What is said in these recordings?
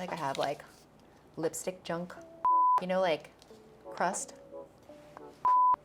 like I have like lipstick junk, you know, like crust.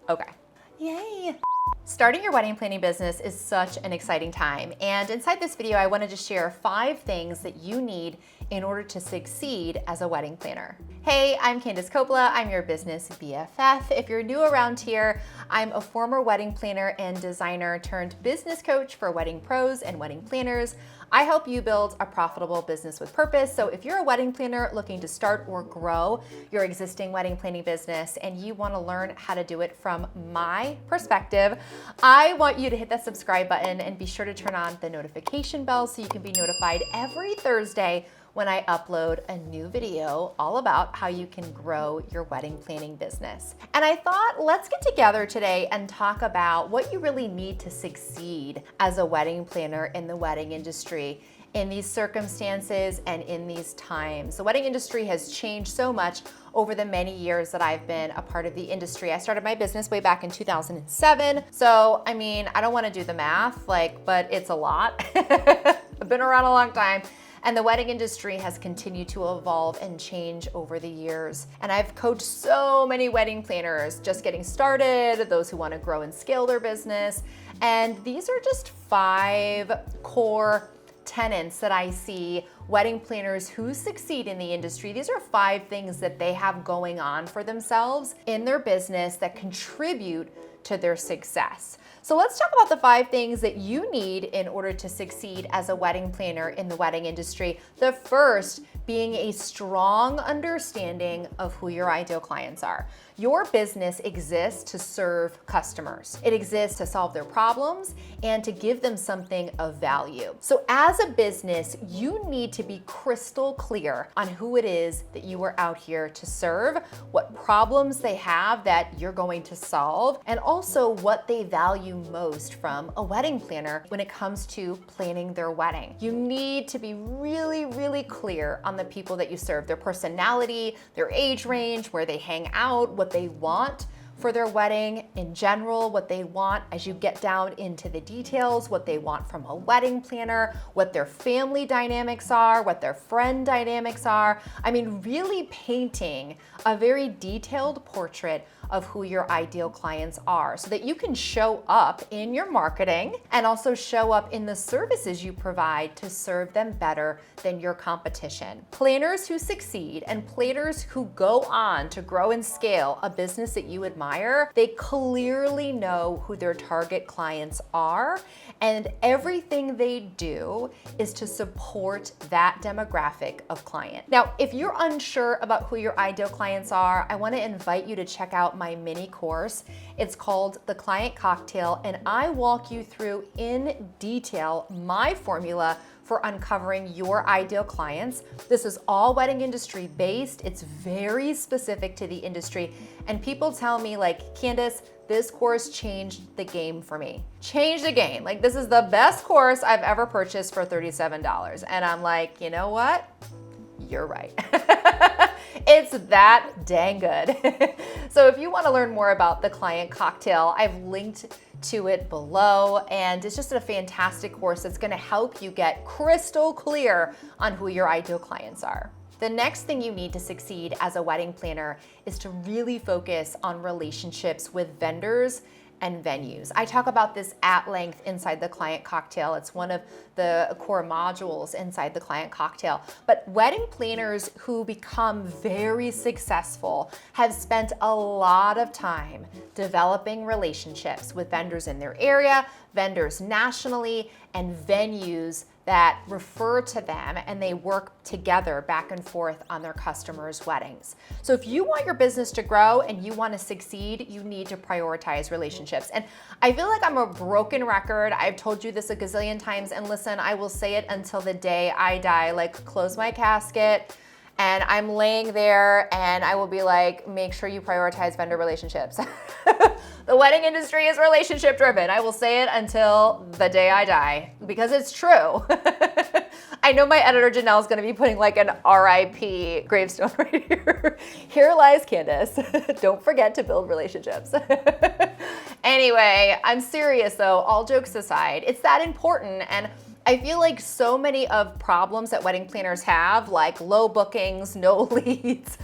Okay. Yay. Starting your wedding planning business is such an exciting time. And inside this video, I wanted to share 5 things that you need in order to succeed as a wedding planner. Hey, I'm Candace Coppola. I'm your business BFF. If you're new around here, I'm a former wedding planner and designer turned business coach for wedding pros and wedding planners. I help you build a profitable business with purpose. So if you're a wedding planner looking to start or grow your existing wedding planning business and you want to learn how to do it from my perspective, I want you to hit that subscribe button and be sure to turn on the notification bell so you can be notified every Thursday when I upload a new video all about how you can grow your wedding planning business. And I thought, let's get together today and talk about what you really need to succeed as a wedding planner in the wedding industry in these circumstances and in these times. The wedding industry has changed so much over the many years that I've been a part of the industry. I started my business way back in 2007. So, I mean, I don't want to do the math, but it's a lot. I've been around a long time. And the wedding industry has continued to evolve and change over the years. And I've coached so many wedding planners just getting started, those who want to grow and scale their business. And these are just 5 core tenets that I see wedding planners who succeed in the industry. These are 5 things that they have going on for themselves in their business that contribute to their success. So let's talk about the 5 things that you need in order to succeed as a wedding planner in the wedding industry. The first being a strong understanding of who your ideal clients are. Your business exists to serve customers. It exists to solve their problems and to give them something of value. So as a business, you need to be crystal clear on who it is that you are out here to serve, what problems they have that you're going to solve, and also what they value most from a wedding planner when it comes to planning their wedding. You need to be really, really clear on the people that you serve, their personality, their age range, where they hang out, what they want for their wedding in general, what they want as you get down into the details, what they want from a wedding planner, what their family dynamics are, what their friend dynamics are. I mean, really painting a very detailed portrait of who your ideal clients are so that you can show up in your marketing and also show up in the services you provide to serve them better than your competition. Planners who succeed and planners who go on to grow and scale a business that you admire, they clearly know who their target clients are, and everything they do is to support that demographic of client. Now, if you're unsure about who your ideal clients are, I want to invite you to check out my mini course. It's called The Client Cocktail, and I walk you through in detail my formula for uncovering your ideal clients. This is all wedding industry based. It's very specific to the industry. And people tell me like, Candace, this course changed the game for me. Changed the game. Like, this is the best course I've ever purchased for $37. And I'm like, you know what? You're right. It's that dang good. So if you want to learn more about The Client Cocktail, I've linked to it below, and it's just a fantastic course that's going to help you get crystal clear on who your ideal clients are. The next thing you need to succeed as a wedding planner is to really focus on relationships with vendors and venues. I talk about this at length inside The Client Cocktail. It's one of the core modules inside The Client Cocktail. But wedding planners who become very successful have spent a lot of time developing relationships with vendors in their area, vendors nationally, and venues that refer to them, and they work together back and forth on their customers' weddings. So if you want your business to grow and you want to succeed, you need to prioritize relationships. And I feel like I'm a broken record. I've told you this a gazillion times, and listen, I will say it until the day I die, like close my casket, and I'm laying there and I will be like, make sure you prioritize vendor relationships. The wedding industry is relationship driven. I will say it until the day I die because it's true. I know my editor Janelle is going to be putting like an RIP gravestone right here. Here lies Candace. Don't forget to build relationships. Anyway, I'm serious though, all jokes aside, it's that important. And I feel like so many of problems that wedding planners have, like low bookings, no leads,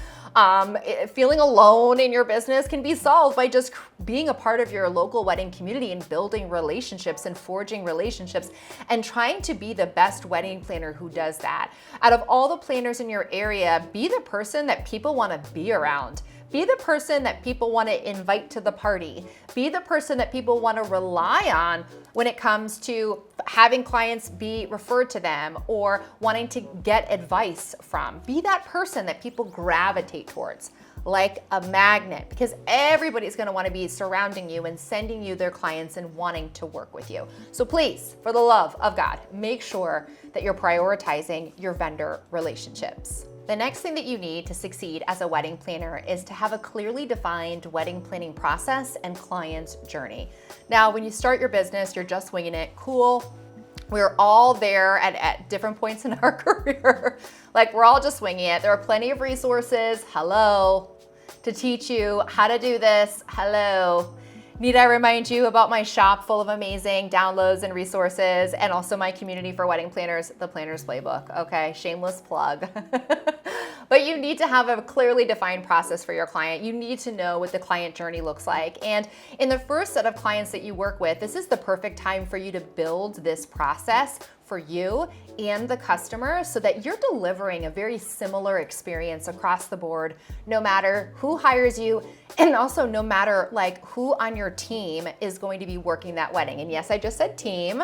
feeling alone in your business, can be solved by just being a part of your local wedding community and building relationships and forging relationships and trying to be the best wedding planner who does that. Out of all the planners in your area, be the person that people want to be around. Be the person that people want to invite to the party. Be the person that people want to rely on when it comes to having clients be referred to them or wanting to get advice from. Be that person that people gravitate towards like a magnet, because everybody's going to want to be surrounding you and sending you their clients and wanting to work with you. So please, for the love of God, make sure that you're prioritizing your vendor relationships. The next thing that you need to succeed as a wedding planner is to have a clearly defined wedding planning process and client journey. Now, when you start your business, you're just winging it. Cool. We're all there at different points in our career. Like, we're all just winging it. There are plenty of resources, to teach you how to do this. Need I remind you about my shop full of amazing downloads and resources, and also my community for wedding planners, the Planner's Playbook, okay? Shameless plug. But you need to have a clearly defined process for your client. You need to know what the client journey looks like. And in the first set of clients that you work with, this is the perfect time for you to build this process for you and the customer so that you're delivering a very similar experience across the board, no matter who hires you, and also no matter like who on your team is going to be working that wedding. And yes, I just said team,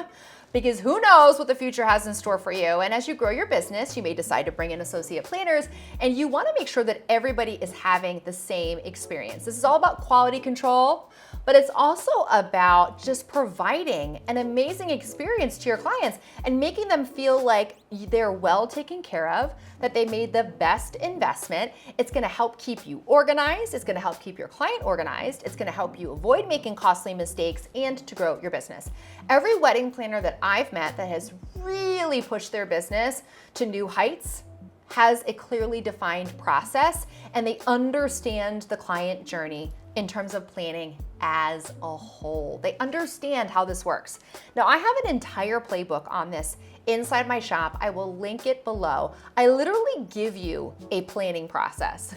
because who knows what the future has in store for you. And as you grow your business, you may decide to bring in associate planners, and you want to make sure that everybody is having the same experience. This is all about quality control, but it's also about just providing an amazing experience to your clients and making them feel like they're well taken care of, that they made the best investment. It's going to help keep you organized. It's going to help keep your client organized. It's going to help you avoid making costly mistakes and to grow your business. Every wedding planner that I've met that has really pushed their business to new heights has a clearly defined process, and they understand the client journey in terms of planning as a whole. They understand how this works. Now, I have an entire playbook on this inside my shop. I will link it below. I literally give you a planning process.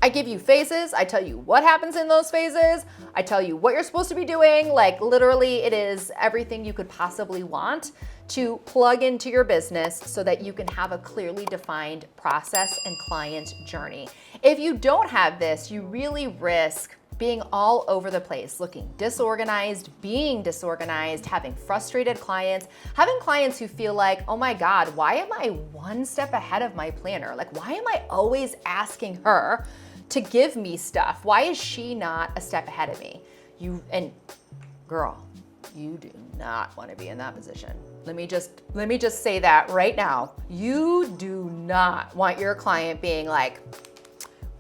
I give you phases. I tell you what happens in those phases. I tell you what you're supposed to be doing. Like, literally, it is everything you could possibly want to plug into your business so that you can have a clearly defined process and client journey. If you don't have this, you really risk being all over the place, looking disorganized, being disorganized, having frustrated clients, having clients who feel like, oh my God, why am I one step ahead of my planner? Like, why am I always asking her to give me stuff? Why is she not a step ahead of me? Girl, you do not want to be in that position. Let me just say that right now. You do not want your client being like,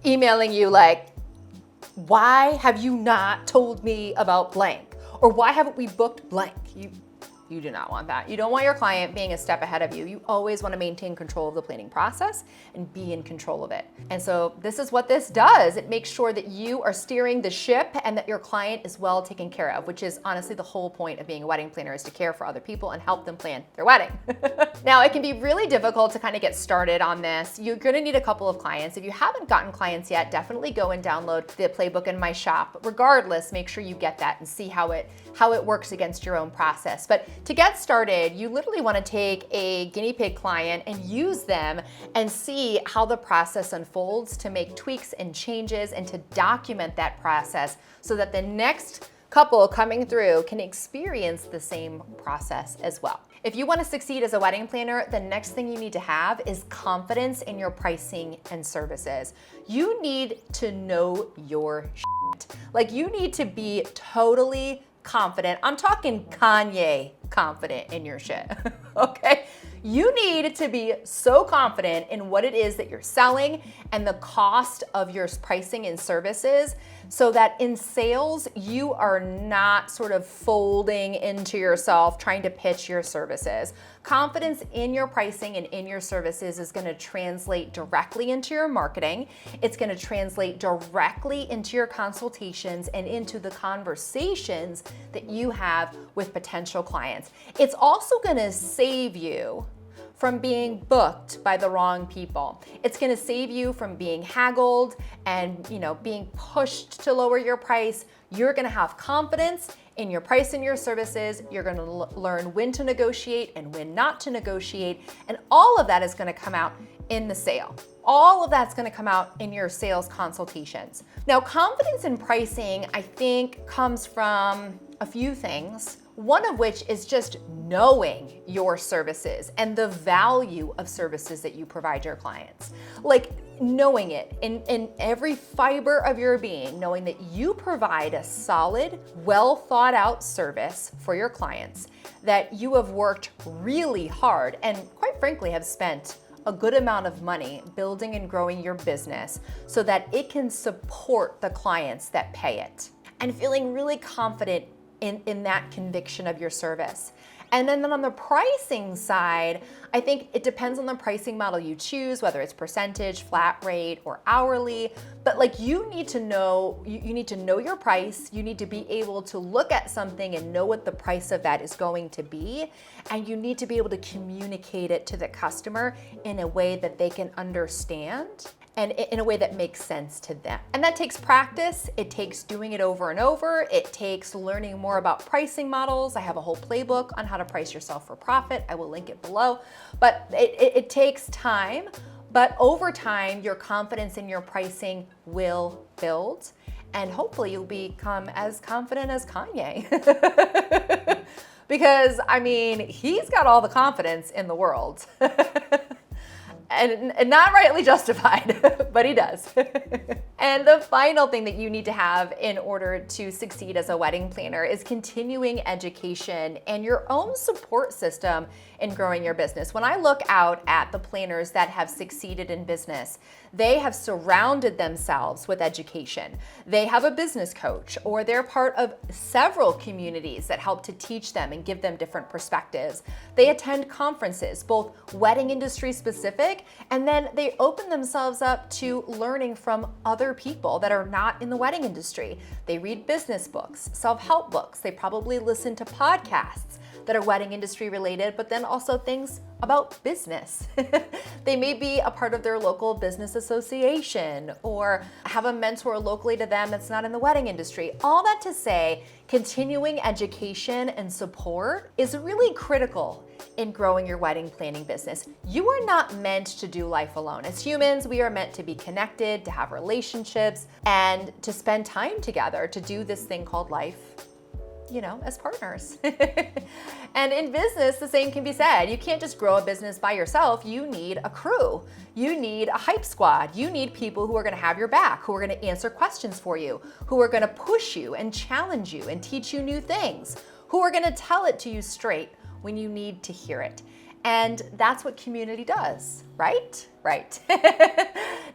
emailing you like, why have you not told me about blank? Or why haven't we booked blank? You do not want that. You don't want your client being a step ahead of you. You always want to maintain control of the planning process and be in control of it. And so this is what this does. It makes sure that you are steering the ship and that your client is well taken care of, which is honestly the whole point of being a wedding planner, is to care for other people and help them plan their wedding. Now, it can be really difficult to kind of get started on this. You're going to need a couple of clients. If you haven't gotten clients yet, definitely go and download the playbook in my shop. Regardless, make sure you get that and see how it works against your own process. But to get started, you literally want to take a guinea pig client and use them and see how the process unfolds, to make tweaks and changes and to document that process so that the next couple coming through can experience the same process as well. If you want to succeed as a wedding planner, the next thing you need to have is confidence in your pricing and services. You need to know your shit. Like, you need to be totally confident. I'm talking Kanye confident in your shit, okay? You need to be so confident in what it is that you're selling and the cost of your pricing and services, so that in sales, you are not sort of folding into yourself trying to pitch your services. Confidence in your pricing and in your services is going to translate directly into your marketing. It's going to translate directly into your consultations and into the conversations that you have with potential clients. It's also going to save you from being booked by the wrong people. It's going to save you from being haggled and, being pushed to lower your price. You're going to have confidence in your price and your services. You're going to learn when to negotiate and when not to negotiate. And all of that is going to come out in the sale. All of that's going to come out in your sales consultations. Now, confidence in pricing, I think, comes from a few things. One of which is just knowing your services and the value of services that you provide your clients. Like knowing it in every fiber of your being, knowing that you provide a solid, well thought out service for your clients, that you have worked really hard and quite frankly have spent a good amount of money building and growing your business so that it can support the clients that pay it. And feeling really confident in that conviction of your service. And then on the pricing side, I think it depends on the pricing model you choose, whether it's percentage, flat rate, or hourly. But you need to know, you need to know your price. You need to be able to look at something and know what the price of that is going to be. And you need to be able to communicate it to the customer in a way that they can understand and in a way that makes sense to them. And that takes practice. It takes doing it over and over. It takes learning more about pricing models. I have a whole playbook on how to price yourself for profit. I will link it below. But it takes time. But over time, your confidence in your pricing will build. And hopefully you'll become as confident as Kanye. Because, he's got all the confidence in the world. And not rightly justified, but he does. And the final thing that you need to have in order to succeed as a wedding planner is continuing education and your own support system in growing your business. When I look out at the planners that have succeeded in business, they have surrounded themselves with education. They have a business coach, or they're part of several communities that help to teach them and give them different perspectives. They attend conferences, both wedding industry specific, and then they open themselves up to learning from other people that are not in the wedding industry. They read business books, self-help books. They probably listen to podcasts that are wedding industry related, but then also things about business. They may be a part of their local business association or have a mentor locally to them that's not in the wedding industry. All that to say, continuing education and support is really critical in growing your wedding planning business. You are not meant to do life alone. As humans, we are meant to be connected, to have relationships, and to spend time together to do this thing called life, as partners. And in business, the same can be said. You can't just grow a business by yourself. You need a crew. You need a hype squad. You need people who are going to have your back, who are going to answer questions for you, who are going to push you and challenge you and teach you new things, who are going to tell it to you straight when you need to hear it. And that's what community does, right? Right.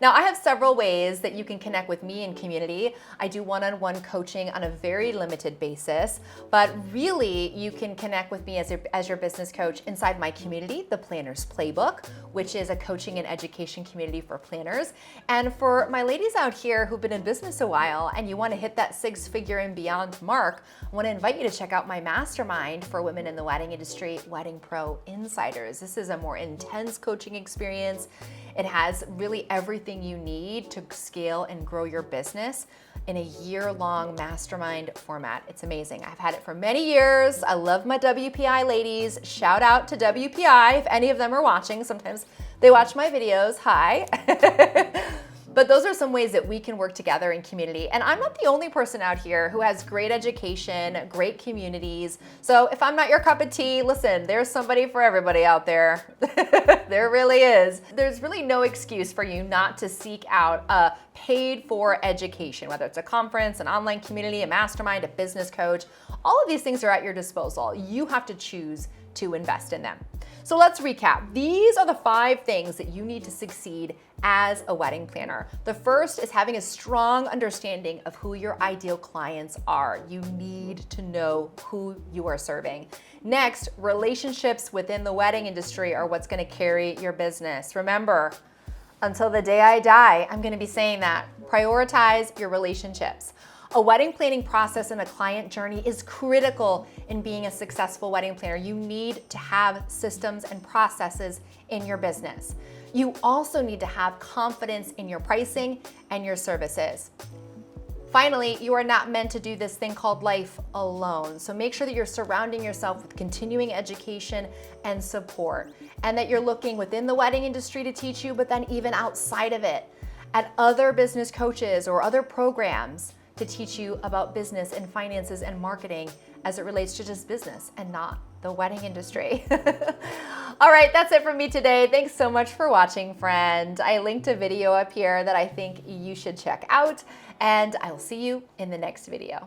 Now, I have several ways that you can connect with me in community. I do one-on-one coaching on a very limited basis, but really you can connect with me as your business coach inside my community, the Planners Playbook, which is a coaching and education community for planners. And for my ladies out here who've been in business a while and you want to hit that six-figure and beyond mark, I want to invite you to check out my mastermind for women in the wedding industry, Wedding Pro Insiders. This is a more intense coaching experience. It has really everything you need to scale and grow your business in a year-long mastermind format. It's amazing. I've had it for many years. I love my WPI ladies. Shout out to WPI if any of them are watching. Sometimes they watch my videos. Hi. But those are some ways that we can work together in community. And I'm not the only person out here who has great education, great communities. So if I'm not your cup of tea, listen, there's somebody for everybody out there. There really is. There's really no excuse for you not to seek out a paid for education, whether it's a conference, an online community, a mastermind, a business coach. All of these things are at your disposal. You have to choose to invest in them. So let's recap. These are the 5 things that you need to succeed as a wedding planner. The first is having a strong understanding of who your ideal clients are. You need to know who you are serving. Next, relationships within the wedding industry are what's going to carry your business. Remember, until the day I die, I'm going to be saying that. Prioritize your relationships. A wedding planning process and a client journey is critical in being a successful wedding planner. You need to have systems and processes in your business. You also need to have confidence in your pricing and your services. Finally, you are not meant to do this thing called life alone. So make sure that you're surrounding yourself with continuing education and support, and that you're looking within the wedding industry to teach you, but then even outside of it, at other business coaches or other programs to teach you about business and finances and marketing as it relates to just business and not the wedding industry. All right, that's it from me today. Thanks so much for watching, friend. I linked a video up here that I think you should check out, and I'll see you in the next video.